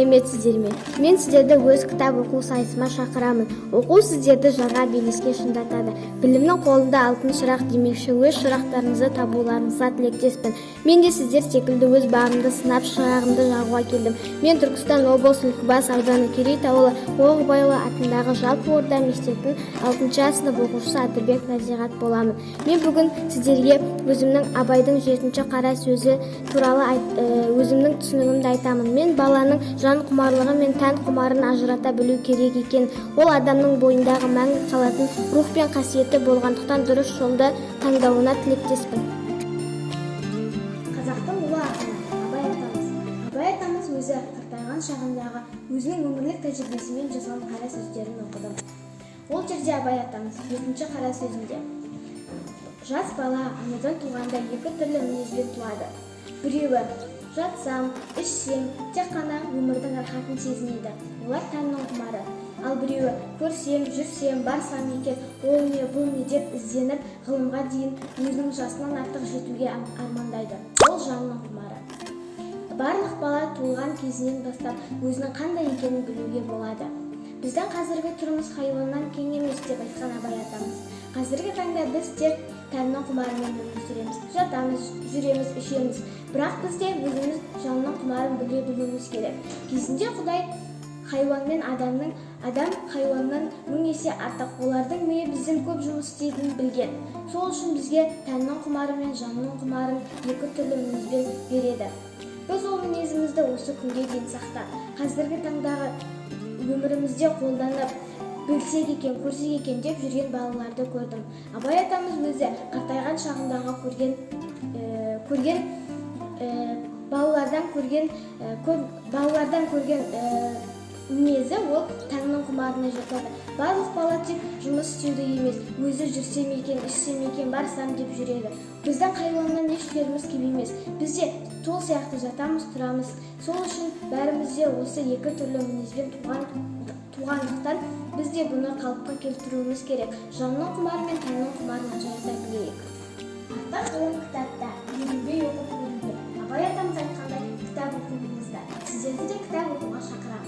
сәлеметсіздер ме? Мен сіздерді өз кітап оқу сайысыма шақырамын. Оқу сіздерді жаңа белеске шыңдатады. Білімнің қолында алтын шырақ демекші, өз шырақтарыңызды табуларыңызға тілектеспін. Мен де сіздер секілді өз бағымды сынап шырағымды жағуға келдім. Мен Түркістан облысы Түлкібас ауданы Керейт ауылы Оғызбайұлы атындағы жалпы орта мектептің 6-шы сынып оқушысы Адырбек Назиғат боламын. Мен бүгін сіздерге өзімнің Абайдың 7-ші қара сөзі туралы өзімнің түсінігімді айтамын. Мен баланың жан құмарлығы мен тән құмарын ажырата білу керек екен. Ол адамның бойындағы мәңгі қалатын рух пен қасиеті болғандықтан дұрыс жолды таңдауына тілектеспін. Қазақтың ұлы ақыны Абай атамыз. Абай атамыз өзі қартайған шағындағы өзінің өмірлік тәжірибесімен жазған қара сөздерін оқыдым. Ол жерде Абай атамыз 7-ші қара сөзінде: жас бала анадан туғанда екі түрлі мінезбен туады. Біреуі жатсам, ішсем, тек қана өмірдің рахатын сезінеді, олар тәннің құмары. Ал біреуі көрсем, жүрсем, барсам екен, ол не, бұл не деп ізденіп, ғылымға дейін өзінің жасынан артық жетуге армандайды. Ол жанның құмары. Барлық бала туылған кезінен бастап өзінің қандай екенін білуге болады. Біздің қазіргі тұрмыс хайуаннан кең емес деп айтқан Абай атамыз. Қазіргі таңда біз тек тәннің құмарымен өмір сүреміз, жатамыз, жүреміз, ішеміз. Бірақ бізде өзіміз жанның құмарын біле білуіміз керек. Кезінде Құдай хайуанмен адам хайуаннан 1000 есе артық. Олардың миы бізден көп жұмыс істейтінін білген. Сол үшін бізге тәннің құмары мен жанның құмарын екі түрлі мінезбен береді. Біз ол мінезімізді осы күнге дейін сақтап, қазіргі таңдағы өмірімізде қолданып, білсек екен, көрсек екен деп жүрген балаларды көрдім. Абай атамыз өзі қартайған шағындағы балалардан көрген мінезі ол тәннің құмарына жатады. Барлық бала тек жұмыс істеуді емес, өзі жүрсем екен, ішсем екен, барсам деп жүреді. Біздің хайуаннан еш жеріміз кем емес. Біз де сол сияқты жатамыз, тұрамыз. Сол үшін бәрімізде осы екі түрлі мінезбен туғандықтан біз де бұны қалыпқа келтіруіміз керек. Жанның құмары мен тәннің құмарын ажырата білейік. Артық ғылым кітапта, үйренбей оқып көрінбе. Абай атамыз айтқандай кітап оқыңыздар. Сіздерді де кітап оқуға шақырамын.